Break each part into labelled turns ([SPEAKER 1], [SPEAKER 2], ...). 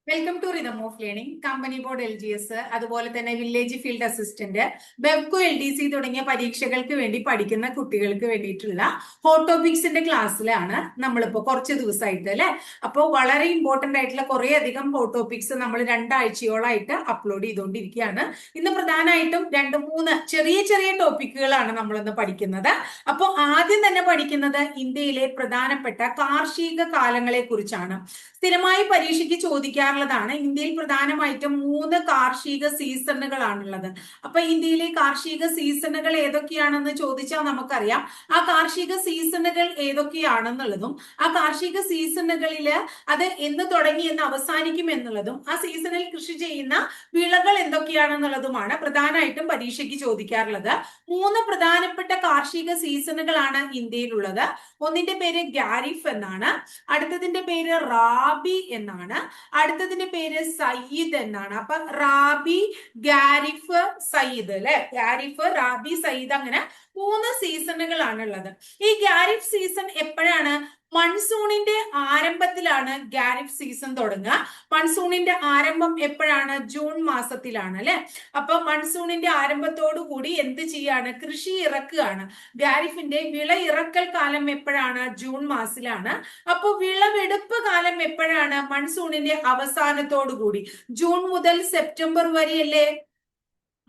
[SPEAKER 1] Welcome to rhythm of learning. Company board LGS, അതുപോലെ തന്നെ village field assistant, Bevco LDC തുടങ്ങിയ പരീക്ഷകൾക്ക് വേണ്ടി പഠിക്കുന്ന കുട്ടികൾക്ക് വേണ്ടിയിട്ടുള്ള ഹോട്ട് ടോപ്പിക്സിന്റെ ക്ലാസ്സിലാണ് നമ്മളിപ്പോ കുറച്ച് ദിവസമായിട്ട് അല്ലെ. അപ്പോൾ വളരെ ഇമ്പോർട്ടന്റ് ആയിട്ടുള്ള കുറെ അധികം ഹോട്ട് ടോപ്പിക്സ് നമ്മൾ 2 ആഴ്ചയോളായിട്ട് അപ്ലോഡ് ചെയ്തുകൊണ്ടിരിക്കുകയാണ്. ഇന്ന് പ്രധാനമായിട്ടും 2-3 ചെറിയ ചെറിയ ടോപ്പിക്കുകളാണ് നമ്മളിന്ന് പഠിക്കുന്നത്. അപ്പോൾ ആദ്യം തന്നെ പഠിക്കുന്നത് ഇന്ത്യയിലെ പ്രധാനപ്പെട്ട കാർഷിക കാലങ്ങളെ കുറിച്ചാണ്. സ്ഥിരമായി പരീക്ഷയ്ക്ക് ചോദിക്കാറുള്ളതാണ്. ഇന്ത്യയിൽ പ്രധാനമായിട്ടും 3 കാർഷിക സീസണുകളാണുള്ളത്. അപ്പൊ ഇന്ത്യയിലെ കാർഷിക സീസണുകൾ ഏതൊക്കെയാണെന്ന് ചോദിച്ചാൽ നമുക്കറിയാം. ആ കാർഷിക സീസണുകൾ ഏതൊക്കെയാണെന്നുള്ളതും ആ കാർഷിക സീസണുകളിൽ അത് എന്ന് തുടങ്ങി എന്ന് അവസാനിക്കും എന്നുള്ളതും ആ സീസണിൽ കൃഷി ചെയ്യുന്ന വിളകൾ എന്തൊക്കെയാണെന്നുള്ളതുമാണ് പ്രധാനമായിട്ടും പരീക്ഷയ്ക്ക് ചോദിക്കാറുള്ളത്. 3 പ്രധാനപ്പെട്ട കാർഷിക സീസണുകളാണ് ഇന്ത്യയിലുള്ളത്. ഒന്നിന്റെ പേര് ഖാരിഫ് എന്നാണ്, അടുത്തതിന്റെ പേര് റാബി എന്നാണ്, അടുത്തതിന്റെ പേര് സയ്യിദ് എന്നാണ്. അപ്പൊ റാബി, ഖാരിഫ്, സയ്യിദ് അല്ലെ. ഖാരിഫ്, റാബി, സയ്യിദ് അങ്ങനെ 3 സീസണുകളാണ് ഉള്ളത്. ഈ ഖാരിഫ് സീസൺ എപ്പോഴാണ്? മൺസൂണിന്റെ ആരംഭത്തിലാണ് ഖാരിഫ് സീസൺ തുടങ്ങുക. മൺസൂണിന്റെ ആരംഭം എപ്പോഴാണ്? ജൂൺ മാസത്തിലാണ് അല്ലെ. അപ്പൊ മൺസൂണിന്റെ ആരംഭത്തോടു കൂടി എന്ത് ചെയ്യാണ്? കൃഷി ഇറക്കുകയാണ്. ഖാരിഫിന്റെ വിള ഇറക്കൽ കാലം എപ്പോഴാണ്? ജൂൺ മാസത്തിലാണ്. അപ്പൊ വിളവെടുപ്പ് കാലം എപ്പോഴാണ്? മൺസൂണിന്റെ അവസാനത്തോടു കൂടി. ജൂൺ മുതൽ സെപ്റ്റംബർ വരെയല്ലേ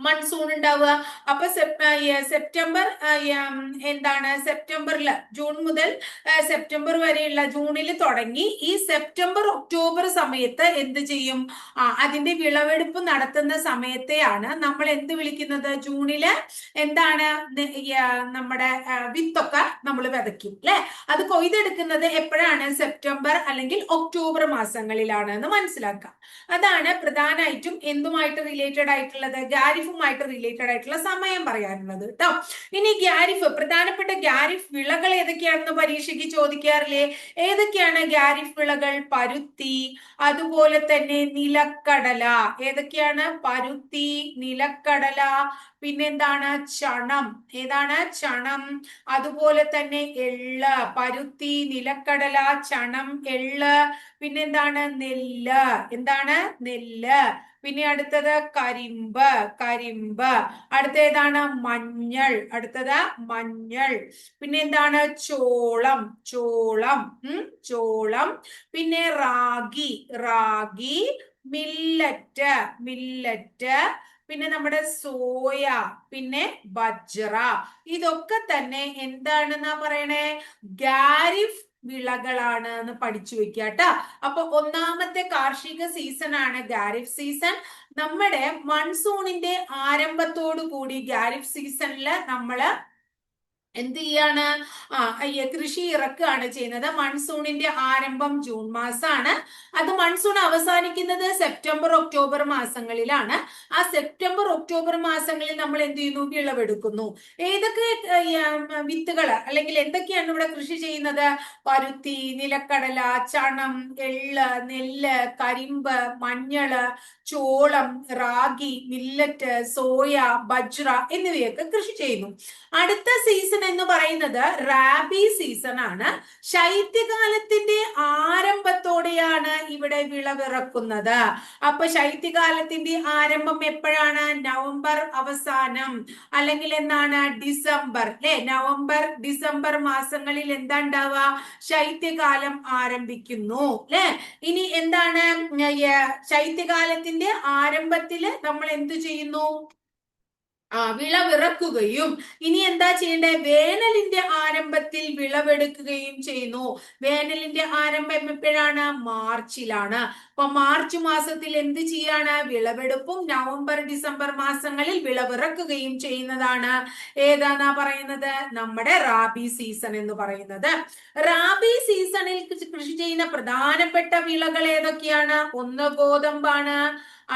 [SPEAKER 1] മൺസൂൺ ഉണ്ടാവുക. അപ്പൊ സെപ്റ്റംബർ എന്താണ്? സെപ്റ്റംബറിൽ, ജൂൺ മുതൽ സെപ്റ്റംബർ വരെയുള്ള, ജൂണിൽ തുടങ്ങി ഈ സെപ്റ്റംബർ ഒക്ടോബർ സമയത്ത് എന്ത് ചെയ്യും? അതിന്റെ വിളവെടുപ്പ് നടത്തുന്ന സമയത്തെയാണ് നമ്മൾ എന്ത് വിളിക്കുന്നത്? ജൂണില് എന്താണ്? നമ്മുടെ വിത്തൊക്കെ നമ്മൾ വിതയ്ക്കും അല്ലെ. അത് കൊയ്തെടുക്കുന്നത് എപ്പോഴാണ്? സെപ്റ്റംബർ അല്ലെങ്കിൽ ഒക്ടോബർ മാസങ്ങളിലാണ് എന്ന് മനസ്സിലാക്കാം. അതാണ് പ്രധാനമായിട്ടും എന്തുമായിട്ട് റിലേറ്റഡ് ആയിട്ടുള്ളത്? ഖാരിഫുമായിട്ട് റിലേറ്റഡ് ആയിട്ടുള്ള സമയം പറയാനുള്ളത് കേട്ടോ. ഇനി ഖാരിഫ്, പ്രധാനപ്പെട്ട ഖാരിഫ് വിളകൾ ഏതൊക്കെയാണെന്ന് പരീക്ഷയ്ക്ക് ചോദിക്കാറില്ലേ? ഏതൊക്കെയാണ് ഖാരിഫ് വിളകൾ? പരുത്തി, അതുപോലെ തന്നെ നിലക്കടല. ഏതൊക്കെയാണ്? പരുത്തി, നിലക്കടല, പിന്നെന്താണ്? ചണം. ഏതാണ്? ചണം. അതുപോലെ തന്നെ എള്ള്. പരുത്തി, നിലക്കടല, ചണം, എള്ള്. പിന്നെന്താണ്? നെല്ല്. എന്താണ്? നെല്ല്. പിന്നെ അടുത്തത് കരിമ്പ്. കരിമ്പ്. അടുത്ത ഏതാണ്? മഞ്ഞൾ. അടുത്തത് മഞ്ഞൾ. പിന്നെ എന്താണ്? ചോളം. ചോളം. ചോളം. പിന്നെ റാഗി. റാഗി. മില്ലറ്റ്. മില്ലറ്റ്. പിന്നെ നമ്മുടെ സോയ, പിന്നെ ബജ്റ. ഇതൊക്കെ തന്നെ എന്താണെന്നാ പറയണേ? ഖാരിഫ് വിളകളാണ് എന്ന് പഠിച്ചു വെക്കുക കേട്ടോ. അപ്പൊ ഒന്നാമത്തെ കാർഷിക സീസൺ ആണ് ഖാരിഫ് സീസൺ. നമ്മുടെ മൺസൂണിന്റെ ആരംഭത്തോടു കൂടി ഖാരിഫ് സീസണില് നമ്മള് എന്ത് ചെയ്യാണ്? കൃഷി ഇറക്കുകയാണ് ചെയ്യുന്നത്. മൺസൂണിന്റെ ആരംഭം ജൂൺ മാസമാണ്. അത് മൺസൂൺ അവസാനിക്കുന്നത് സെപ്റ്റംബർ ഒക്ടോബർ മാസങ്ങളിലാണ്. ആ സെപ്റ്റംബർ ഒക്ടോബർ മാസങ്ങളിൽ നമ്മൾ എന്ത് ചെയ്യുന്നു? വിളവെടുക്കുന്നു. ഏതൊക്കെ വിത്തുകൾ അല്ലെങ്കിൽ എന്തൊക്കെയാണ് ഇവിടെ കൃഷി ചെയ്യുന്നത്? പരുത്തി, നിലക്കടല, ചണം, എള്ള്, നെല്ല്, കരിമ്പ്, മഞ്ഞള്, ചോളം, റാഗി, മില്ലറ്റ്, സോയ, ബജ്റ എന്നിവയൊക്കെ കൃഷി ചെയ്യുന്നു. അടുത്ത സീസൺ എന്ന് പറയുന്നത് റാബി സീസൺ ആണ്. ശൈത്യകാലത്തിന്റെ ആരംഭത്തോടെയാണ് ഇവിടെ വിളവിറക്കുന്നത്. അപ്പൊ ശൈത്യകാലത്തിന്റെ ആരംഭം എപ്പോഴാണ്? നവംബർ അവസാനം, അല്ലെങ്കിൽ എന്താണ്? ഡിസംബർ അല്ലെ. നവംബർ, ഡിസംബർ മാസങ്ങളിൽ എന്താ ഉണ്ടാവുക? ശൈത്യകാലം ആരംഭിക്കുന്നു അല്ലെ. ഇനി എന്താണ്? ശൈത്യകാലത്തിന്റെ ആരംഭത്തില് നമ്മൾ എന്തു ചെയ്യുന്നു? വിളവിറക്കുകയും ഇനി എന്താ ചെയ്യേണ്ടേ? വേനലിന്റെ ആരംഭത്തിൽ വിളവെടുക്കുകയും ചെയ്യുന്നു. വേനലിന്റെ ആരംഭം എപ്പോഴാണ്? മാർച്ചിലാണ്. അപ്പൊ മാർച്ച് മാസത്തിൽ എന്ത് ചെയ്യാണ്? വിളവെടുപ്പും നവംബർ ഡിസംബർ മാസങ്ങളിൽ വിളവിറക്കുകയും ചെയ്യുന്നതാണ് ഏതാന്നാ പറയുന്നത്? നമ്മുടെ റാബി സീസൺ എന്ന് പറയുന്നത്. റാബി സീസണിൽ കൃഷി ചെയ്യുന്ന പ്രധാനപ്പെട്ട വിളകൾ ഏതൊക്കെയാണ്? ഒന്ന് ഗോതമ്പാണ്,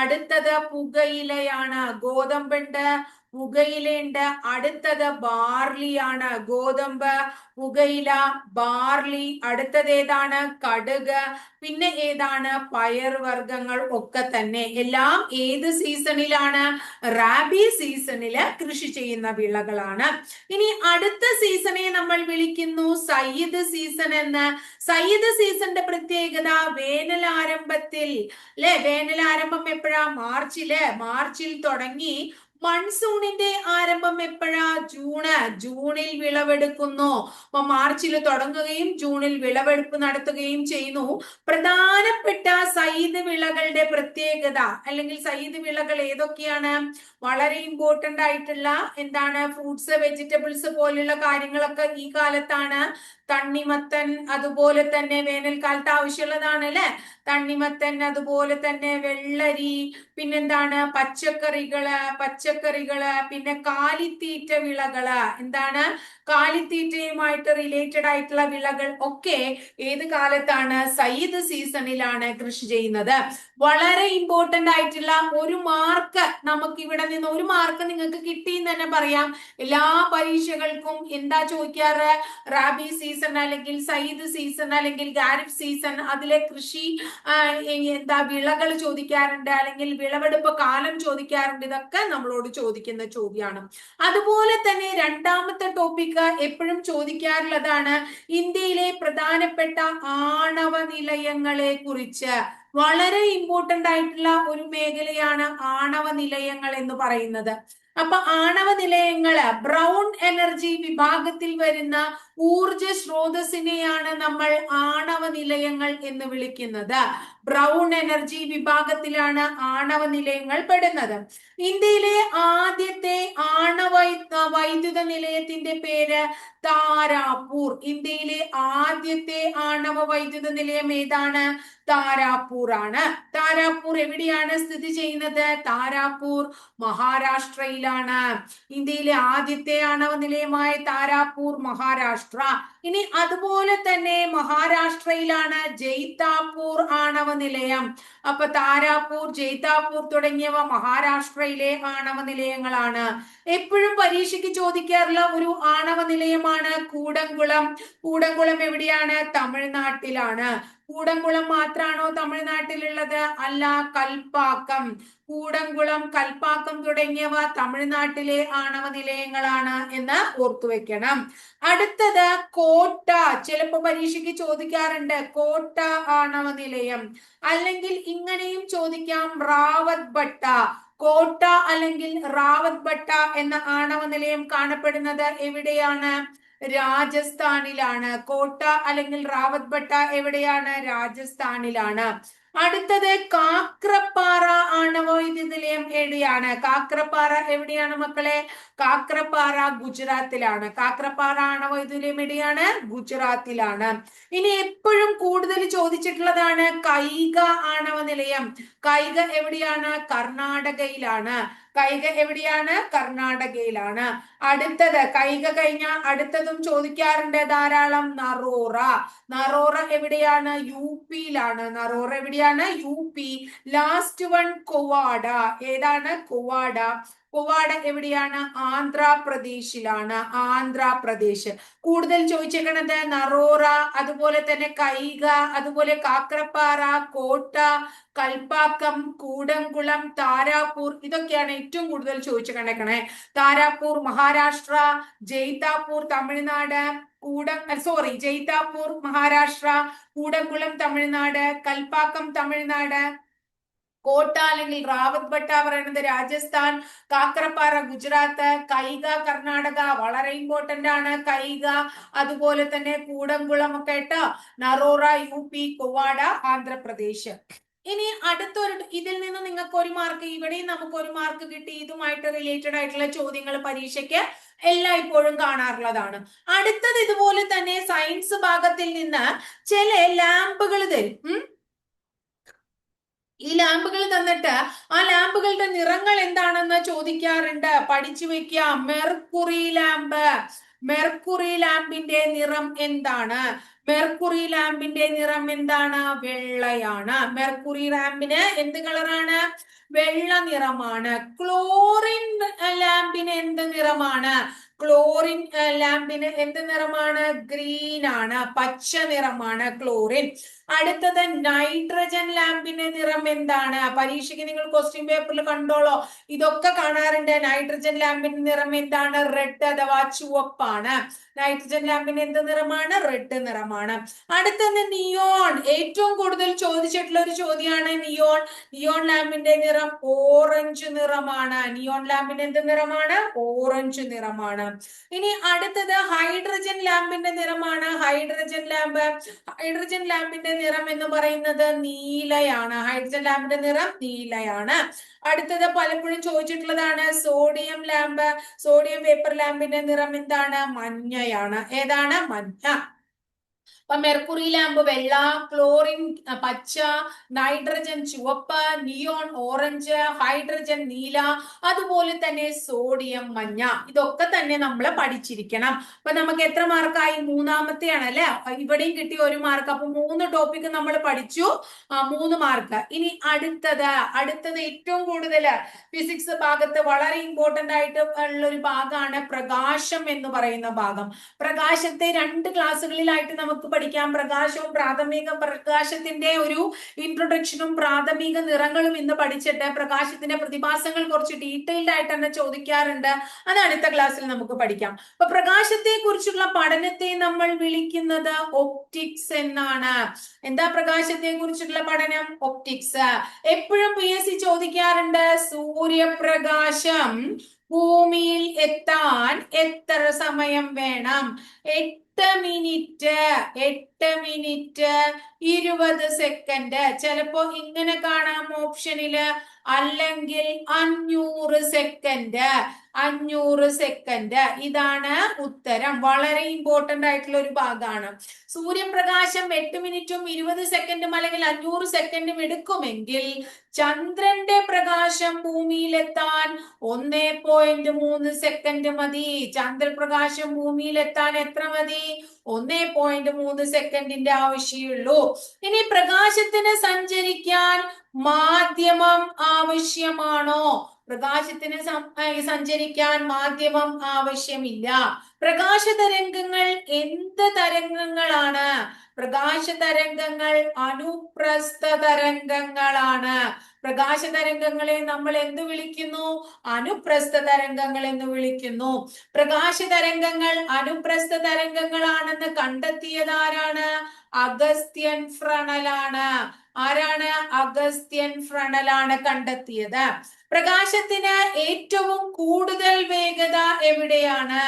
[SPEAKER 1] അടുത്തത് പുകയിലയാണ്. ഗോതമ്പുണ്ട്, പുകയിലയുണ്ട്. അടുത്തത് ബാർലിയാണ്. ഗോതമ്പ്, പുകയില, ബാർലി. അടുത്തത് ഏതാണ്? കടുക്. പിന്നെ ഏതാണ്? പയർ വർഗ്ഗങ്ങൾ ഒക്കെ തന്നെ. എല്ലാം ഏത് സീസണിലാണ്? റാബി സീസണില് കൃഷി ചെയ്യുന്ന വിളകളാണ്. ഇനി അടുത്ത സീസണെ നമ്മൾ വിളിക്കുന്നു സയ്യിദ് സീസൺ എന്ന്. സയ്യിദ് സീസണിന്റെ പ്രത്യേകത വേനൽ ആരംഭത്തിൽ അല്ലെ, വേനൽ ആരംഭം എപ്പോഴാ? മാർച്ചിൽ തുടങ്ങി മൺസൂണിന്റെ ആരംഭം എപ്പോഴാ? ജൂണിൽ വിളവെടുക്കുന്നു. അപ്പൊ മാർച്ചിൽ തുടങ്ങുകയും ജൂണിൽ വിളവെടുപ്പ് നടത്തുകയും ചെയ്യുന്നു. പ്രധാനപ്പെട്ട സയ്യിദ് വിളകളുടെ പ്രത്യേകത അല്ലെങ്കിൽ സയ്യിദ് വിളകൾ ഏതൊക്കെയാണ്? വളരെ ഇമ്പോർട്ടന്റ് ആയിട്ടുള്ള എന്താണ്? ഫ്രൂട്ട്സ്, വെജിറ്റബിൾസ് പോലുള്ള കാര്യങ്ങളൊക്കെ ഈ കാലത്താണ്. തണ്ണിമത്തൻ, അതുപോലെ തന്നെ വേനൽക്കാലത്ത് ആവശ്യമുള്ളതാണ് അല്ലെ. തണ്ണിമത്തൻ, അതുപോലെ തന്നെ വെള്ളരി, പിന്നെന്താണ്? പച്ചക്കറികള്, പിന്നെ കാലിത്തീറ്റ വിളകള്. എന്താണ്? കാലിത്തീറ്റയുമായിട്ട് റിലേറ്റഡ് ആയിട്ടുള്ള വിളകൾ ഒക്കെ ഏത് കാലത്താണ്? സയ്യിദ് സീസണിലാണ് കൃഷി ചെയ്യുന്നത്. വളരെ ഇമ്പോർട്ടന്റ് ആയിട്ടുള്ള ഒരു മാർക്ക് നമുക്ക് ഇവിടെ നിന്ന്, ഒരു മാർക്ക് നിങ്ങൾക്ക് കിട്ടി എന്ന് തന്നെ പറയാം. എല്ലാ പരീക്ഷകൾക്കും എന്താ ചോദിക്കാറ്? റാബി സീസൺ അല്ലെങ്കിൽ സയ്യിദ് സീസൺ അല്ലെങ്കിൽ ഖാരിഫ് സീസൺ, അതിലെ കൃഷി വിളകൾ ചോദിക്കാറുണ്ട്, അല്ലെങ്കിൽ വിളവെടുപ്പ് കാലം ചോദിക്കാറുണ്ട്. ഇതൊക്കെ നമ്മളോട് ചോദിക്കുന്ന ചോദ്യമാണ്. അതുപോലെ തന്നെ രണ്ടാമത്തെ ടോപ്പിക് എപ്പോഴും ചോദിക്കാറുള്ളതാണ് ഇന്ത്യയിലെ പ്രധാനപ്പെട്ട ആണവ നിലയങ്ങളെ കുറിച്ച്. വളരെ ഇമ്പോർട്ടന്റ് ആയിട്ടുള്ള ഒരു മേഖലയാണ് ആണവ നിലയങ്ങൾ എന്ന് പറയുന്നത്. അപ്പൊ ആണവ നിലയങ്ങള് ബ്രൗൺ എനർജി വിഭാഗത്തിൽ വരുന്ന ഊർജ സ്രോതസ്സിനെയാണ് നമ്മൾ ആണവ നിലയങ്ങൾ എന്ന് വിളിക്കുന്നത്. ബ്രൗൺ എനർജി വിഭാഗത്തിലാണ് ആണവ നിലയങ്ങൾ പെടുന്നത്. ഇന്ത്യയിലെ ആദ്യത്തെ വൈദ്യുത നിലയത്തിന്റെ പേര് താരാപൂർ. ഇന്ത്യയിലെ ആദ്യത്തെ ആണവ വൈദ്യുത നിലയം ഏതാണ്? താരാപൂർ ആണ്. താരാപൂർ എവിടെയാണ് സ്ഥിതി ചെയ്യുന്നത്? താരാപൂർ മഹാരാഷ്ട്രയിലാണ്. ഇന്ത്യയിലെ ആദ്യത്തെ ആണവ നിലയമായ താരാപൂർ മഹാരാഷ്ട്ര. ഇനി അതുപോലെ തന്നെ മഹാരാഷ്ട്രയിലാണ് ജയ്താപൂർ ആണവ നിലയം. അപ്പൊ താരാപൂർ, ജയ്താപൂർ തുടങ്ങിയവ മഹാരാഷ്ട്രയിലെ ആണവ നിലയങ്ങളാണ്. എപ്പോഴും പരീക്ഷയ്ക്ക് ചോദിക്കാറുള്ള ഒരു ആണവ നിലയമാണ് കൂടംകുളം. കൂടംകുളം എവിടെയാണ്? തമിഴ്നാട്ടിലാണ്. കൂടംകുളം മാത്രാണോ തമിഴ്നാട്ടിലുള്ളത്? അല്ല, കൽപ്പാക്കം. കൂടംകുളം, കൽപ്പാക്കം തുടങ്ങിയവ തമിഴ്നാട്ടിലെ ആണവ നിലയങ്ങളാണ് എന്ന് ഓർത്തുവെക്കണം. അടുത്തത് കോട്ട. ചിലപ്പോ പരീക്ഷയ്ക്ക് ചോദിക്കാറുണ്ട് കോട്ട ആണവ നിലയം. അല്ലെങ്കിൽ ഇങ്ങനെയും ചോദിക്കാം, റാവത്ത് ഭട്ട. കോട്ട അല്ലെങ്കിൽ റാവത്ത് ഭട്ട എന്ന ആണവ നിലയം കാണപ്പെടുന്നത് എവിടെയാണ്? രാജസ്ഥാനിലാണ്. കോട്ട അല്ലെങ്കിൽ റാവത്ത് ഭട്ട എവിടെയാണ്? രാജസ്ഥാനിലാണ്. അടുത്തത് കാക്രപ്പാറ ആണവ വൈദ്യുത നിലയം എവിടെയാണ്? കാക്രപ്പാറ എവിടെയാണ് മക്കളെ? കാക്രപ്പാറ ഗുജറാത്തിലാണ്. കാക്രപ്പാറ ആണവ വൈദ്യുത നിലയം എവിടെയാണ്? ഗുജറാത്തിലാണ്. ഇനി എപ്പോഴും കൂടുതൽ ചോദിച്ചിട്ടുള്ളതാണ് കൈഗ ആണവ നിലയം. കൈഗ എവിടെയാണ്? കർണാടകയിലാണ്. കൈഗ എവിടെയാണ്? കർണാടകയിലാണ്. അടുത്തത് കൈഗ കഴിഞ്ഞ അടുത്തതും ചോദിക്കാറുണ്ട് ധാരാളം, നറോറ. നറോറ എവിടെയാണ്? യു പിയിലാണ്. നറോറ എവിടെയാണ്? U P. Last one Kovvada. ഏതാണ്? കൊവാഡ. കൊവാഡ എവിടെയാണ്? ആന്ധ്രാപ്രദേശിലാണ്. ആന്ധ്രാപ്രദേശ്. കൂടുതൽ ചോദിച്ചേക്കണത് നറോറ, അതുപോലെ തന്നെ കൈഗ, അതുപോലെ കാക്രപ്പാറ, കോട്ട, കൽപ്പാക്കം, കൂടംകുളം, താരാപൂർ. ഇതൊക്കെയാണ് ഏറ്റവും കൂടുതൽ ചോദിച്ചു കണ്ടേക്കണേ. താരാപൂർ മഹാരാഷ്ട്ര, ജയ്താപൂർ തമിഴ്നാട്, ജയ്താപൂർ മഹാരാഷ്ട്ര, കൂടംകുളം തമിഴ്നാട്, കൽപ്പാക്കം തമിഴ്നാട്, കോട്ട അല്ലെങ്കിൽ റാവത്ത് ഭട്ട പറയുന്നത് രാജസ്ഥാൻ, കാക്രപ്പാറ ഗുജറാത്ത്, കൈഗ കർണാടക. വളരെ ഇമ്പോർട്ടന്റ് ആണ് കൈഗ, അതുപോലെ തന്നെ കൂടംകുളം ഒക്കെ കേട്ടോ. Narora U P, Kovvada Andhra Pradesh. ഇനി അടുത്തൊരു, ഇതിൽ നിന്ന് നിങ്ങൾക്ക് ഒരു മാർക്ക്, ഇവിടെയും നമുക്ക് ഒരു മാർക്ക് കിട്ടി. ഇതുമായിട്ട് റിലേറ്റഡ് ആയിട്ടുള്ള ചോദ്യങ്ങൾ പരീക്ഷയ്ക്ക് എല്ലായ്പ്പോഴും കാണാറുള്ളതാണ്. അടുത്തത് ഇതുപോലെ തന്നെ സയൻസ് ഭാഗത്തിൽ നിന്ന് ചില ലാമ്പുകൾ തരും. ഈ ലാമ്പുകൾ തന്നിട്ട് ആ ലാമ്പുകളുടെ നിറങ്ങൾ എന്താണെന്ന് ചോദിക്കാറുണ്ട്. പഠിച്ചു വെക്കുക. Mercury lamp. മെർക്കുറി ലാമ്പിന്റെ നിറം എന്താണ്? മെർക്കുറി ലാമ്പിന്റെ നിറം എന്താണ്? വെള്ളയാണ്. മെർക്കുറി ലാമ്പിന് എന്ത് കളറാണ്? വെള്ള നിറമാണ്. ക്ലോറിൻ ലാമ്പിന് എന്ത് നിറമാണ്? ക്ലോറിൻ ലാമ്പിന് എന്ത് നിറമാണ്? ഗ്രീൻ ആണ്, പച്ച നിറമാണ് ക്ലോറിൻ. അടുത്തത് നൈട്രജൻ ലാമ്പിന്റെ നിറം എന്താണ്? പരീക്ഷയ്ക്ക് നിങ്ങൾ ക്വസ്റ്റ്യൻ പേപ്പറിൽ കണ്ടോളോ, ഇതൊക്കെ കാണാറുണ്ട്. നൈട്രജൻ ലാമ്പിന്റെ നിറം എന്താണ്? റെഡ് അഥവാ ചുവപ്പാണ്. നൈട്രജൻ ലാമ്പിന്റെ എന്ത് നിറമാണ്? റെഡ് നിറമാണ്. അടുത്തത് നിയോൺ. ഏറ്റവും കൂടുതൽ ചോദിച്ചിട്ടുള്ള ഒരു ചോദ്യമാണ് നിയോൺ. നിയോൺ ലാമ്പിന്റെ നിറം ഓറഞ്ച് നിറമാണ്. നിയോൺ ലാമ്പിന്റെ എന്ത് നിറമാണ്? ഓറഞ്ച് നിറമാണ്. ഇനി അടുത്തത് ഹൈഡ്രജൻ ലാമ്പിന്റെ നിറമാണ്. ഹൈഡ്രജൻ ലാമ്പിന്റെ നിറം എന്ന് പറയുന്നത് നീലയാണ്. ഹൈഡ്രജൻ ലാമ്പിന്റെ നിറം നീലയാണ്. അടുത്തത് പലപ്പോഴും ചോദിച്ചിട്ടുള്ളതാണ് സോഡിയം ലാമ്പ്. സോഡിയം വേപ്പർ ലാമ്പിന്റെ നിറം എന്താണ്? മഞ്ഞയാണ്. ഏതാണ്? മഞ്ഞ. അപ്പൊ മെർക്കുറി ലാമ്പ് വെള്ള, ക്ലോറിൻ പച്ച, നൈട്രജൻ ചുവപ്പ്, നിയോൺ ഓറഞ്ച്, ഹൈഡ്രജൻ നീല, അതുപോലെ തന്നെ സോഡിയം മഞ്ഞ. ഇതൊക്കെ തന്നെ നമ്മൾ പഠിച്ചിരിക്കണം. അപ്പൊ നമുക്ക് എത്ര മാർക്കായി? മൂന്നാമത്തെയാണ് അല്ലെ? ഇവിടെയും കിട്ടിയ 1 മാർക്ക്. അപ്പൊ 3 ടോപ്പിക് നമ്മൾ പഠിച്ചു, 3 മാർക്ക്. ഇനി അടുത്തത് ഏറ്റവും കൂടുതൽ ഫിസിക്സ് ഭാഗത്ത് വളരെ ഇമ്പോർട്ടന്റ് ആയിട്ട് ഉള്ള ഒരു ഭാഗമാണ് പ്രകാശം എന്ന് പറയുന്ന ഭാഗം. പ്രകാശത്തെ 2 ക്ലാസ്സുകളിലായിട്ട് നമുക്ക് പഠിക്കാം. പ്രകാശവും പ്രകാശത്തിന്റെ ഒരു ഇൻട്രൊഡക്ഷനും പ്രാഥമിക നിറങ്ങളും ഇന്ന് പഠിച്ചിട്ട് പ്രകാശത്തിന്റെ പ്രതിഭാസങ്ങൾ കുറച്ച് ഡീറ്റെയിൽഡ് ആയിട്ട് തന്നെ ചോദിക്കാറുണ്ട്. അത് അടുത്ത ക്ലാസ്സിൽ നമുക്ക് പഠിക്കാം. അപ്പൊ പ്രകാശത്തെ കുറിച്ചുള്ള പഠനത്തെ നമ്മൾ വിളിക്കുന്നത് ഒപ്റ്റിക്സ് എന്നാണ്. എന്താ പ്രകാശത്തെ കുറിച്ചുള്ള പഠനം? ഒപ്റ്റിക്സ്. എപ്പോഴും PSC ചോദിക്കാറുണ്ട് സൂര്യപ്രകാശം ഭൂമിയിൽ എത്താൻ എത്ര സമയം വേണം? 8 മിനിറ്റ് 20 സെക്കൻഡ്. ചിലപ്പോ ഇങ്ങനെ കാണാം ഓപ്ഷനില്, അല്ലെങ്കിൽ 500 സെക്കൻഡ്. 500 സെക്കൻഡ്. ഇതാണ് ഉത്തരം. വളരെ ഇമ്പോർട്ടന്റ് ആയിട്ടുള്ള ഒരു ഭാഗമാണ്. സൂര്യപ്രകാശം 8 മിനിറ്റും 20 സെക്കൻഡും അല്ലെങ്കിൽ 500 സെക്കൻഡും എടുക്കുമെങ്കിൽ ചന്ദ്രന്റെ പ്രകാശം ഭൂമിയിലെത്താൻ 1.3 സെക്കൻഡ് മതി. ചന്ദ്രപ്രകാശം ഭൂമിയിലെത്താൻ എത്ര മതി? 1.3 സെക്കൻഡിന്റെ ആവശ്യമുള്ളൂ. ഇനി പ്രകാശത്തിന് സഞ്ചരിക്കാൻ മാധ്യമം ആവശ്യമാണോ? പ്രകാശത്തിന് സഞ്ചരിക്കാൻ മാധ്യമം ആവശ്യമില്ല. പ്രകാശ തരംഗങ്ങൾ എന്ത് തരംഗങ്ങളാണ്? പ്രകാശ തരംഗങ്ങൾ അനുപ്രസ്ഥ തരംഗങ്ങളാണ്. പ്രകാശ തരംഗങ്ങളെ നമ്മൾ എന്ത് വിളിക്കുന്നു? അനുപ്രസ്ഥ തരംഗങ്ങൾ എന്ന് വിളിക്കുന്നു. പ്രകാശ തരംഗങ്ങൾ അനുപ്രസ്ഥ തരംഗങ്ങളാണെന്ന് കണ്ടെത്തിയത് ആരാണ്? അഗസ്ത്യൻ ഫ്രണലാണ്. ആരാണ്? അഗസ്ത്യൻ ഫ്രണലാണ് കണ്ടെത്തിയത്. പ്രകാശത്തിന് ഏറ്റവും കൂടുതൽ വേഗത എവിടെയാണ്?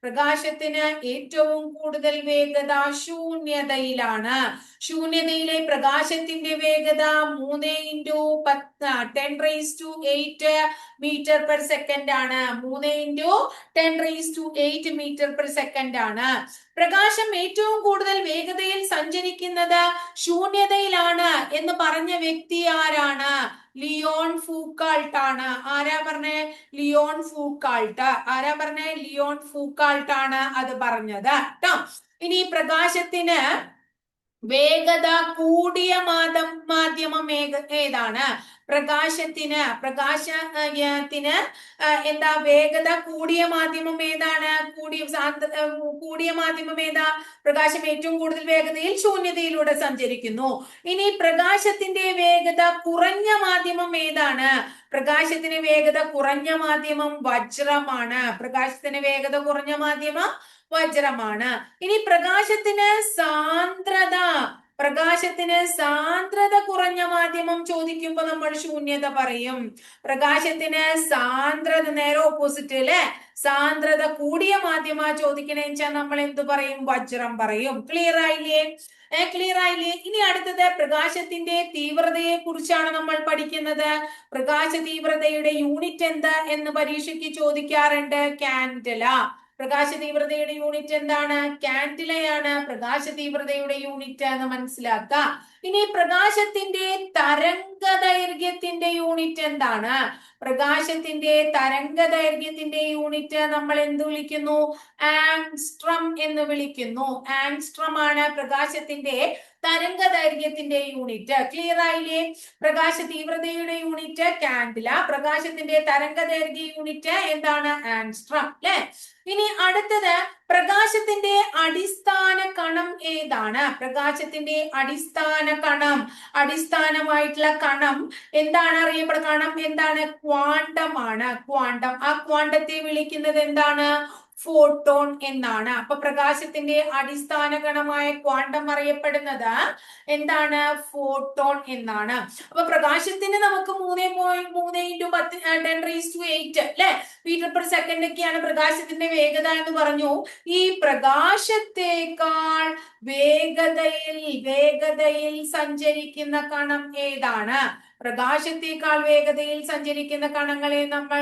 [SPEAKER 1] പ്രകാശത്തിന് ഏറ്റവും കൂടുതൽ വേഗത ശൂന്യതയിലാണ്. ശൂന്യതയിലെ പ്രകാശത്തിന്റെ വേഗത 3x10⁸ മീറ്റർ പെർ സെക്കൻഡ് ആണ്. 3x10⁸ മീറ്റർ പെർ സെക്കൻഡ് ആണ്. പ്രകാശം ഏറ്റവും കൂടുതൽ വേഗതയിൽ സഞ്ചരിക്കുന്നത് ശൂന്യതയിലാണ് എന്ന് പറഞ്ഞ വ്യക്തി ആരാണ്? ലിയോൺ ഫൂക്കാൾട്ട് ആണ്. ആരാ പറഞ്ഞേ? ലിയോൺ ഫൂക്കാൾട്ട്. ആരാ പറഞ്ഞേ? ലിയോൺ ഫൂക്കാൾട്ട് ആണ് അത് പറഞ്ഞത് ട്ടോ. ഇനി പ്രകാശത്തിന് വേഗത കൂടിയ മാധ്യമം ഏതാണ്? പ്രകാശത്തിന് എന്താ വേഗത കൂടിയ മാധ്യമം ഏതാണ്? കൂടിയ മാധ്യമം ഏതാ? പ്രകാശം ഏറ്റവും കൂടുതൽ വേഗതയിൽ ശൂന്യതയിലൂടെ സഞ്ചരിക്കുന്നു. ഇനി പ്രകാശത്തിന്റെ വേഗത കുറഞ്ഞ മാധ്യമം ഏതാണ്? പ്രകാശത്തിന് വേഗത കുറഞ്ഞ മാധ്യമം വജ്രമാണ്. പ്രകാശത്തിന് വേഗത കുറഞ്ഞ മാധ്യമം വജ്രമാണ്. ഇനി പ്രകാശത്തിന് സാന്ദ്രത കുറഞ്ഞ മാധ്യമം ചോദിക്കുമ്പോൾ നമ്മൾ ശൂന്യത പറയും. പ്രകാശത്തിന് സാന്ദ്രത നേരെ ഓപ്പോസിറ്റ് അല്ലെ, സാന്ദ്രത കൂടിയ മാധ്യമ ചോദിക്കണേ വെച്ചാൽ നമ്മൾ എന്ത് പറയും? വജ്രം പറയും. ക്ലിയർ ആയില്ലേ? ഇനി അടുത്തത് പ്രകാശത്തിന്റെ തീവ്രതയെ കുറിച്ചാണ് നമ്മൾ പഠിക്കുന്നത്. പ്രകാശ തീവ്രതയുടെ യൂണിറ്റ് എന്താ എന്ന് പരീക്ഷയ്ക്ക് ചോദിക്കാറുണ്ട്. കാൻഡല. പ്രകാശ തീവ്രതയുടെ യൂണിറ്റ് എന്താണ്? കാൻഡിലയാണ് പ്രകാശ തീവ്രതയുടെ യൂണിറ്റ് എന്ന് മനസ്സിലാക്കുക. ഇനി പ്രകാശത്തിന്റെ തരംഗദൈർഘ്യത്തിന്റെ യൂണിറ്റ് എന്താണ്? പ്രകാശത്തിന്റെ തരംഗദൈർഘ്യത്തിന്റെ യൂണിറ്റ് നമ്മൾ എന്ത് വിളിക്കുന്നു? ആംഗ്സ്ട്രം എന്ന് വിളിക്കുന്നു. ആംഗ്സ്ട്രം ആണ് പ്രകാശത്തിന്റെ തരംഗദൈർഘ്യത്തിന്റെ യൂണിറ്റ്. ക്ലിയർ ആയില്ലേ? പ്രകാശ തീവ്രതയുടെ യൂണിറ്റ് കാൻഡില, പ്രകാശത്തിന്റെ തരംഗദൈർഘ്യ യൂണിറ്റ് എന്താണ്? ആംഗ്സ്ട്രം അല്ലെ? ഇനി അടുത്തത് പ്രകാശത്തിന്റെ അടിസ്ഥാന കണം ഏതാണ്? പ്രകാശത്തിന്റെ അടിസ്ഥാന കണം, അടിസ്ഥാനമായിട്ടുള്ള കണം എന്താണ് അറിയപ്പെടുന്ന കണം? എന്താണ്? ക്വാണ്ടം ആണ്. ക്വാണ്ടം. ആ ക്വാണ്ടത്തെ വിളിക്കുന്നത് എന്താണ്? ഫോട്ടോൺ എന്നാണ്. അപ്പൊ പ്രകാശത്തിന്റെ അടിസ്ഥാന കണമായ ക്വാണ്ടം അറിയപ്പെടുന്നത് എന്താണ്? ഫോട്ടോൺ എന്നാണ്. അപ്പൊ പ്രകാശത്തിന് നമുക്ക് 3.3 × 10⁻⁸ അല്ലെ മീറ്റർ പെർ സെക്കൻഡ് ഒക്കെയാണ് പ്രകാശത്തിന്റെ വേഗത എന്ന് പറഞ്ഞു. ഈ പ്രകാശത്തെക്കാൾ വേഗതയിൽ സഞ്ചരിക്കുന്ന കണം ഏതാണ്? പ്രകാശത്തെക്കാൾ വേഗതയിൽ സഞ്ചരിക്കുന്ന കണങ്ങളെ നമ്മൾ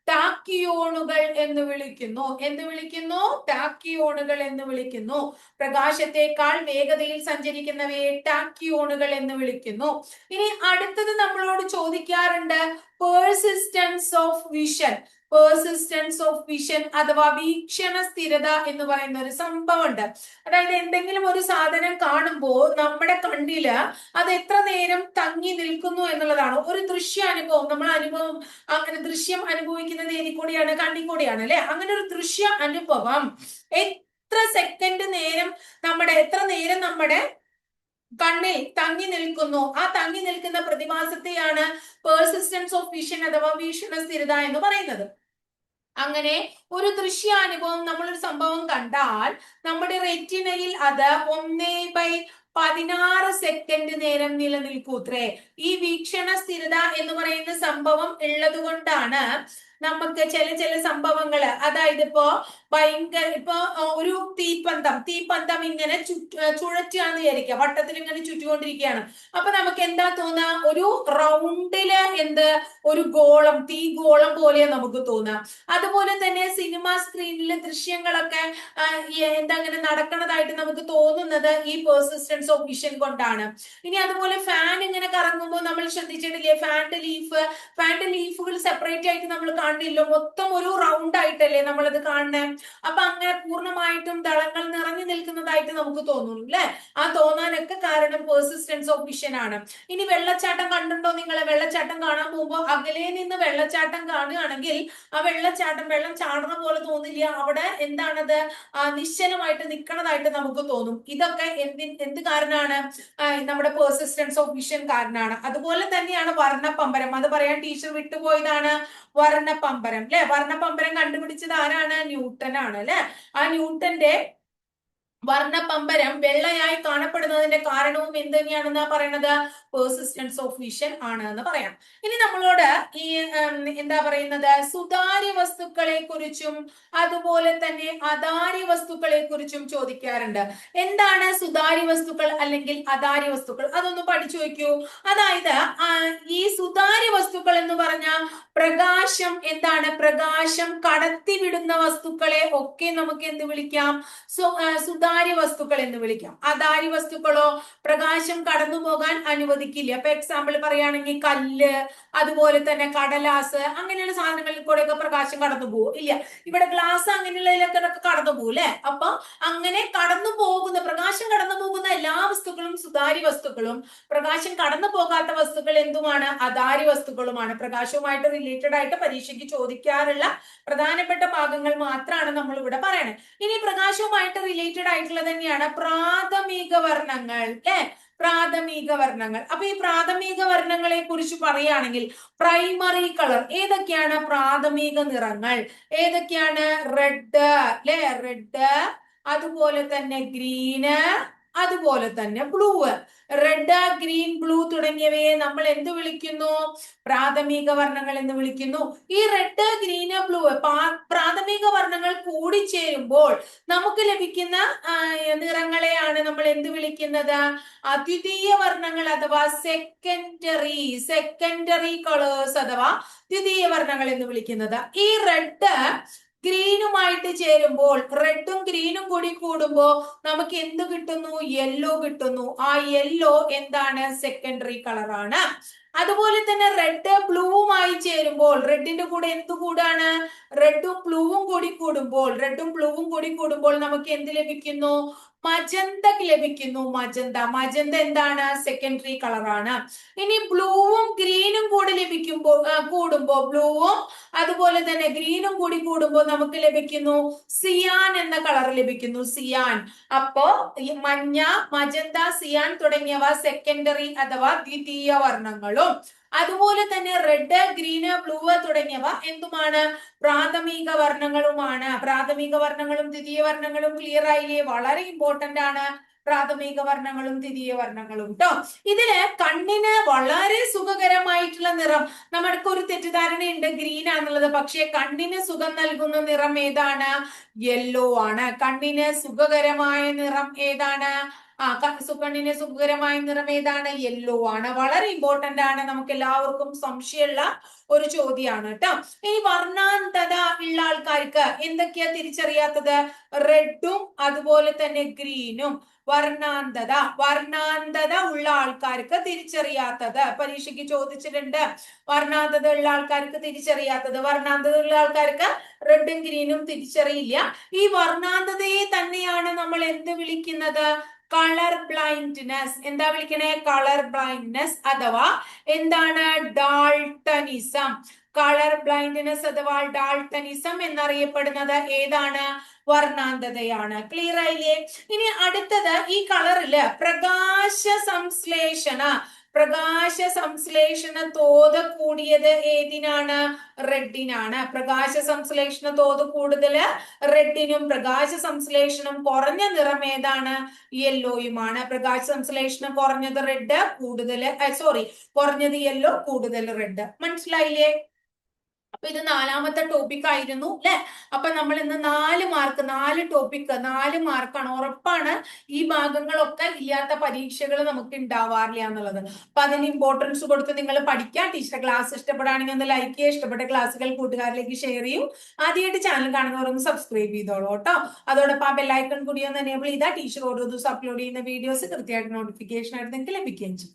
[SPEAKER 1] ടാക്കിയോണുകൾ എന്ന് വിളിക്കുന്നു. എന്ത് വിളിക്കുന്നു? ടാക്കിയോണുകൾ എന്ന് വിളിക്കുന്നു. പ്രകാശത്തെക്കാൾ വേഗതയിൽ സഞ്ചരിക്കുന്നവയെ ടാക്കിയോണുകൾ എന്ന് വിളിക്കുന്നു. ഇനി അടുത്തത് നമ്മളോട് ചോദിക്കാറുണ്ട് persistence of vision. Persistence of vision അഥവാ വീക്ഷണ സ്ഥിരത എന്ന് പറയുന്ന ഒരു സംഭവമുണ്ട്. അതായത് എന്തെങ്കിലും ഒരു സാധനം കാണുമ്പോൾ നമ്മുടെ കണ്ണില് അത് എത്ര നേരം തങ്ങി നിൽക്കുന്നു എന്നുള്ളതാണ്. ഒരു ദൃശ്യാനുഭവം, നമ്മൾ അങ്ങനെ ദൃശ്യം അനുഭവിക്കുന്നത് ഏതിൽ കൂടിയാണ്? കണ്ണിൽ കൂടിയാണ് അല്ലെ? അങ്ങനെ ഒരു ദൃശ്യ അനുഭവം എത്ര നേരം നമ്മുടെ കണ്ണിൽ തങ്ങി നിൽക്കുന്നു, ആ തങ്ങി നിൽക്കുന്ന പ്രതിഭാസത്തെയാണ് പേഴ്സിസ്റ്റൻസ് ഓഫ് വിഷൻ അഥവാ വീക്ഷണ സ്ഥിരത എന്ന് പറയുന്നത്. അങ്ങനെ ഒരു ദൃശ്യാനുഭവം, നമ്മളൊരു സംഭവം കണ്ടാൽ നമ്മുടെ റെറ്റിനയിൽ അത് 1/16 സെക്കൻഡ് നേരം നിലനിൽക്കൂത്രേ. ഈ വീക്ഷണ സ്ഥിരത എന്ന് പറയുന്ന സംഭവം ഉള്ളത് കൊണ്ടാണ് നമുക്ക് ചില സംഭവങ്ങള്, അതായത് ഇപ്പോ ഒരു തീപ്പന്തം ഇങ്ങനെ ചുഴറ്റുകയാണെന്ന് വിചാരിക്കുക, വട്ടത്തിൽ ഇങ്ങനെ ചുറ്റിക്കൊണ്ടിരിക്കുകയാണ്. അപ്പൊ നമുക്ക് എന്താ തോന്നുക? ഒരു റൗണ്ടില് ഒരു ഗോളം, തീഗോളം പോലെ നമുക്ക് തോന്നാം. അതുപോലെ തന്നെ സിനിമ സ്ക്രീനിലെ ദൃശ്യങ്ങളൊക്കെ അങ്ങനെ നടക്കുന്നതായിട്ട് നമുക്ക് തോന്നുന്നത് ഈ പേഴ്സിസ്റ്റൻസ് ഓഫ് വിഷൻ കൊണ്ടാണ്. ഇനി അതുപോലെ ഫാൻ ഇങ്ങനെ കറങ്ങുമ്പോൾ നമ്മൾ ശ്രദ്ധിച്ചിട്ടില്ലേ? ഫാന്റെ ലീഫുകൾ സെപ്പറേറ്റ് ആയിട്ട് നമ്മൾ കാണില്ലോ, മൊത്തം ഒരു റൗണ്ട് ആയിട്ടല്ലേ നമ്മളത് കാണുന്നത്. അപ്പൊ അങ്ങനെ പൂർണ്ണമായിട്ടും ദളങ്ങൾ നിറഞ്ഞു നിൽക്കുന്നതായിട്ട് നമുക്ക് തോന്നുന്നു അല്ലെ? ആ തോന്നാനൊക്കെ കാരണം പേഴ്സിസ്റ്റൻസ് ഓഫ് വിഷൻ ആണ്. ഇനി വെള്ളച്ചാട്ടം കണ്ടിട്ടുണ്ടോ നിങ്ങൾ? വെള്ളച്ചാട്ടം കാണാൻ പോകുമ്പോൾ അകലെ നിന്ന് വെള്ളച്ചാട്ടം കാണുകയാണെങ്കിൽ ആ വെള്ളം ചാടുന്ന പോലെ തോന്നില്ല. അവിടെ എന്താണത്? നിശ്ചലമായിട്ട് നിൽക്കണതായിട്ട് നമുക്ക് തോന്നും. ഇതൊക്കെ എന്ത് കാരണമാണ്? നമ്മുടെ പേഴ്സിസ്റ്റൻസ് ഓഫ് വിഷൻ കാരണമാണ്. അതുപോലെ തന്നെയാണ് വർണ്ണപ്പമ്പരം. അത് പറയാൻ ടീച്ചർ വിട്ടുപോയതാണ്. വർണ്ണപ്പമ്പരം അല്ലെ? വർണ്ണപ്പമ്പരം കണ്ടുപിടിച്ചത് ആരാണ്? ന്യൂട്ടൺ ആണ് അല്ലെ? ആ ന്യൂട്ടന്റെ വർണ്ണപ്പമ്പരം വെള്ളയായി കാണപ്പെടുന്നതിന്റെ കാരണവും എന്ത് തന്നെയാണെന്നാ പറയണത്? പേഴ്സിസ്റ്റൻസ് ഓഫ് വിഷൻ ആണ് എന്ന് പറയാം. ഇനി നമ്മളോട് ഈ എന്താ പറയുന്നത്? സുതാര്യ വസ്തുക്കളെ കുറിച്ചും അതുപോലെ തന്നെ അധാര്യ വസ്തുക്കളെ കുറിച്ചും ചോദിക്കാറുണ്ട്. എന്താണ് സുതാര്യ വസ്തുക്കൾ അല്ലെങ്കിൽ അധാര്യ വസ്തുക്കൾ? അതൊന്ന് പഠിച്ചു വെക്കൂ. അതായത് ഈ സുതാര്യ വസ്തുക്കൾ എന്ന് പറഞ്ഞാൽ പ്രകാശം പ്രകാശം കടത്തിവിടുന്ന വസ്തുക്കളെ ഒക്കെ നമുക്ക് എന്ത് വിളിക്കാം? സുതാര്യ വസ്തുക്കൾ എന്ന് വിളിക്കാം. അധാര്യ വസ്തുക്കളോ പ്രകാശം കടന്നു പോകാൻ അനുവദിക്കില്ല. ഇപ്പൊ എക്സാമ്പിൾ പറയുകയാണെങ്കിൽ കല്ല്, അതുപോലെ തന്നെ കടലാസ്, അങ്ങനെയുള്ള സാധനങ്ങളിൽ കൂടെയൊക്കെ പ്രകാശം കടന്നു പോകും ഇല്ല. ഇവിടെ ഗ്ലാസ് അങ്ങനെയുള്ളതിലൊക്കെ കടന്നു പോകും അല്ലെ? അപ്പൊ അങ്ങനെ പ്രകാശം കടന്നു പോകുന്ന എല്ലാ വസ്തുക്കളും സുതാര്യ വസ്തുക്കളും, പ്രകാശം കടന്നു പോകാത്ത വസ്തുക്കൾ എന്തുമാണ്? അധാര്യ വസ്തുക്കളുമാണ്. പ്രകാശവുമായിട്ട് റിലേറ്റഡ് ആയിട്ട് പരീക്ഷയ്ക്ക് ചോദിക്കാറുള്ള പ്രധാനപ്പെട്ട ഭാഗങ്ങൾ മാത്രമാണ് നമ്മൾ ഇവിടെ പറയണത്. ഇനി പ്രകാശവുമായിട്ട് റിലേറ്റഡ് ആയിട്ടുള്ള തന്നെയാണ് പ്രാഥമിക വർണ്ണങ്ങൾ അല്ലെ? പ്രാഥമിക വർണ്ണങ്ങൾ. അപ്പൊ ഈ പ്രാഥമിക വർണ്ണങ്ങളെ കുറിച്ച് പറയുകയാണെങ്കിൽ പ്രൈമറി കളർ ഏതൊക്കെയാണ്? പ്രാഥമിക നിറങ്ങൾ ഏതൊക്കെയാണ്? റെഡ് അല്ലെ? റെഡ്, അതുപോലെ തന്നെ ഗ്രീന്, അതുപോലെ തന്നെ ബ്ലൂ. റെഡ്, ഗ്രീൻ, ബ്ലൂ തുടങ്ങിയവയെ നമ്മൾ എന്ത് വിളിക്കുന്നു? പ്രാഥമിക വർണ്ണങ്ങൾ എന്ന് വിളിക്കുന്നു. ഈ റെഡ്, ഗ്രീന്, ബ്ലൂ പ്രാഥമിക വർണ്ണങ്ങൾ കൂടിച്ചേരുമ്പോൾ നമുക്ക് ലഭിക്കുന്ന നിറങ്ങളെയാണ് നമ്മൾ എന്ത് വിളിക്കുന്നത്? ദ്വിതീയ വർണ്ണങ്ങൾ അഥവാ സെക്കൻഡറി കളേഴ്സ് അഥവാ ദ്വിതീയ വർണ്ണങ്ങൾ എന്ന് വിളിക്കുന്നത്. ഈ റെഡ്, ഗ്രീനുമായിട്ട് ചേരുമ്പോൾ, റെഡും ഗ്രീനും കൂടി കൂടുമ്പോ നമുക്ക് എന്ത് കിട്ടുന്നു? യെല്ലോ കിട്ടുന്നു. ആ യെല്ലോ എന്താണ്? സെക്കൻഡറി കളറാണ്. അതുപോലെ തന്നെ റെഡ് ബ്ലൂവുമായി ചേരുമ്പോൾ, റെഡിന്റെ കൂടെ എന്ത് കൂടാണ്? റെഡും ബ്ലൂവും കൂടി കൂടുമ്പോൾ, നമുക്ക് എന്ത് ലഭിക്കുന്നു? മജന്ത ലഭിക്കുന്നു. മജന്ത എന്താണ്? സെക്കൻഡറി കളറാണ്. ഇനി ബ്ലൂവും ഗ്രീനും കൂടി കൂടുമ്പോ ബ്ലൂവും അതുപോലെ തന്നെ ഗ്രീനും കൂടി കൂടുമ്പോൾ നമുക്ക് ലഭിക്കുന്നു സിയാൻ എന്ന കളർ ലഭിക്കുന്നു. സിയാൻ. അപ്പോ മഞ്ഞ, മജന്ത, സിയാൻ തുടങ്ങിയവ സെക്കൻഡറി അഥവാ ദ്വിതീയ വർണ്ണങ്ങളും, അതുപോലെ തന്നെ റെഡ്, ഗ്രീന്, ബ്ലൂ തുടങ്ങിയവ എന്തുമാണ്? പ്രാഥമിക വർണ്ണങ്ങളുമാണ്. പ്രാഥമിക വർണ്ണങ്ങളും ദ്വിതീയ വർണ്ണങ്ങളും ക്ലിയർ ആയില്ലേ? വളരെ ഇമ്പോർട്ടന്റ് ആണ് പ്രാഥമിക വർണ്ണങ്ങളും ദ്വിതീയ വർണ്ണങ്ങളും ട്ടോ. ഇതില് കണ്ണിന് വളരെ സുഖകരമായിട്ടുള്ള നിറം, നമ്മൾക്ക് ഒരു തെറ്റിദ്ധാരണയുണ്ട് ഗ്രീൻ ആണെന്നുള്ളത്, പക്ഷേ കണ്ണിന് സുഖം നൽകുന്ന നിറം ഏതാണ്? യെല്ലോ ആണ്. കണ്ണിന് സുഖകരമായ നിറം ഏതാണ്? കണ്ണിന് സുഖകരമായ നിറം ഏതാണ്? യെല്ലോ ആണ്. വളരെ ഇമ്പോർട്ടന്റ് ആണ്, നമുക്ക് എല്ലാവർക്കും സംശയമുള്ള ഒരു ചോദ്യമാണ് കേട്ടോ. ഇനി വർണ്ണാന്തത ഉള്ള ആൾക്കാർക്ക് എന്തൊക്കെയാ തിരിച്ചറിയാത്തത്? റെഡും അതുപോലെ തന്നെ ഗ്രീനും. വർണ്ണാന്തത ഉള്ള ആൾക്കാർക്ക് തിരിച്ചറിയാത്തത് പരീക്ഷയ്ക്ക് ചോദിച്ചിട്ടുണ്ട്. വർണ്ണാന്തത ഉള്ള ആൾക്കാർക്ക് തിരിച്ചറിയാത്തത്, വർണ്ണാന്തത ഉള്ള ആൾക്കാർക്ക് റെഡും ഗ്രീനും തിരിച്ചറിയില്ല. ഈ വർണ്ണാന്തതയെ തന്നെയാണ് നമ്മൾ എന്ത് വിളിക്കുന്നത്? Colour blindness. എന്താ വിളിക്കണേ? കളർ ബ്ലൈൻഡ്നെസ് അഥവാ എന്താണ്? ഡാൾട്ടനിസം. കളർ ബ്ലൈൻഡ്നെസ് അഥവാ ഡാൾട്ടനിസം എന്നറിയപ്പെടുന്നത് ഏതാണ്? വർണ്ണാന്തതയാണ്. ക്ലിയർ ആയില്ലേ? ഇനി അടുത്തത്, ഈ കളറില് പ്രകാശ സംശ്ലേഷണ തോത് കൂടിയത് ഏതിനാണ്? റെഡിനാണ്. പ്രകാശ സംശ്ലേഷണ തോത് കൂടുതൽ റെഡിനും, പ്രകാശ സംശ്ലേഷണം കുറഞ്ഞ നിറം ഏതാണ്? യെല്ലോയുമാണ്. പ്രകാശ സംശ്ലേഷണം കുറഞ്ഞത് റെഡ്, കുറഞ്ഞത് യെല്ലോ, കൂടുതൽ റെഡ്. മനസ്സിലായില്ലേ? അപ്പൊ ഇത് 4ാമത്തെ ടോപ്പിക് ആയിരുന്നു അല്ലെ? അപ്പൊ നമ്മൾ ഇന്ന് 4 ടോപ്പിക് 4 മാർക്കാണ്. ഉറപ്പാണ് ഈ ഭാഗങ്ങളൊക്കെ ഇല്ലാത്ത പരീക്ഷകൾ നമുക്ക് ഉണ്ടാവാറില്ല എന്നുള്ളത്. അപ്പൊ അതിന് ഇമ്പോർട്ടൻസ് കൊടുത്ത് നിങ്ങൾ പഠിക്കാം. ടീച്ചറെ ക്ലാസ് ഇഷ്ടപ്പെടുകയാണെങ്കിൽ ഒന്ന് ലൈക്ക് ചെയ്യുക, ഇഷ്ടപ്പെട്ട ക്ലാസ്സുകൾ കൂട്ടുകാരിലേക്ക് ഷെയർ ചെയ്യും. ആദ്യമായിട്ട് ചാനൽ കാണുന്നവർ ഒന്ന് സബ്സ്ക്രൈബ് ചെയ്തോളൂ കേട്ടോ. അതോടൊപ്പം ആ ബെല്ലൈക്കൺ കൂടി ഒന്ന് എനേബിൾ ചെയ്താൽ ടീച്ചർ ഓരോ ദിവസം അപ്ലോഡ് ചെയ്യുന്ന വീഡിയോസ് കൃത്യമായിട്ട് നോട്ടിഫിക്കേഷൻ ആയിട്ട് നിങ്ങൾക്ക് ലഭിക്കുകയും ചെയ്യും.